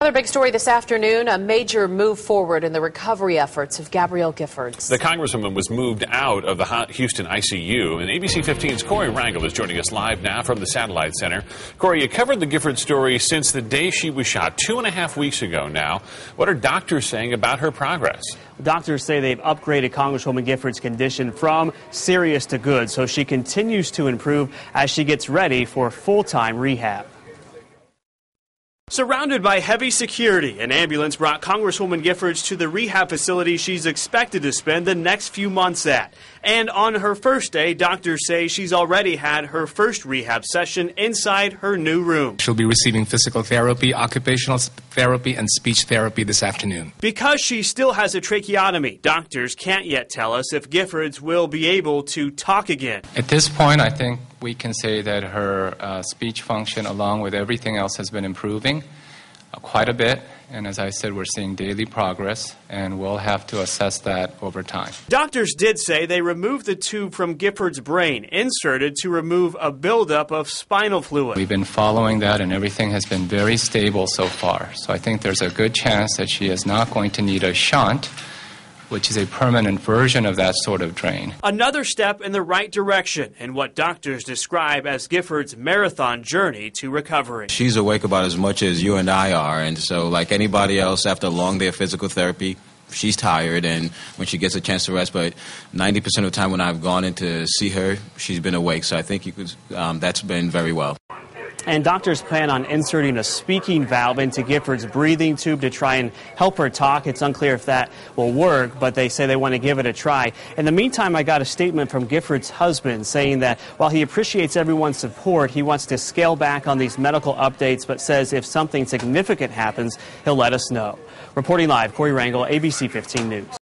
Another big story this afternoon, a major move forward in the recovery efforts of Gabrielle Giffords. The congresswoman was moved out of the Houston ICU, and ABC 15's Corey Rangel is joining us live now from the Satellite Center. Corey, you covered the Giffords story since the day she was shot 2.5 weeks ago now. What are doctors saying about her progress? Doctors say they've upgraded Congresswoman Giffords' condition from serious to good, so she continues to improve as she gets ready for full-time rehab. Surrounded by heavy security, an ambulance brought Congresswoman Giffords to the rehab facility she's expected to spend the next few months at. And on her first day, doctors say she's already had her first rehab session inside her new room. She'll be receiving physical therapy, occupational therapy, and speech therapy this afternoon. Because she still has a tracheotomy, doctors can't yet tell us if Giffords will be able to talk again. At this point, I think we can say that her speech function, along with everything else, has been improving quite a bit. And as I said, we're seeing daily progress, and we'll have to assess that over time. Doctors did say they removed the tube from Giffords' brain, inserted to remove a buildup of spinal fluid. We've been following that, and everything has been very stable so far. So I think there's a good chance that she is not going to need a shunt, which is a permanent version of that sort of drain. Another step in the right direction in what doctors describe as Giffords' marathon journey to recovery. She's awake about as much as you and I are, and so like anybody else, after a long day of physical therapy, she's tired, and when she gets a chance to rest, but 90% of the time when I've gone in to see her, she's been awake, so I think that's been very well. And doctors plan on inserting a speaking valve into Giffords' breathing tube to try and help her talk. It's unclear if that will work, but they say they want to give it a try. In the meantime, I got a statement from Giffords' husband saying that while he appreciates everyone's support, he wants to scale back on these medical updates, but says if something significant happens, he'll let us know. Reporting live, Corey Rangel, ABC 15 News.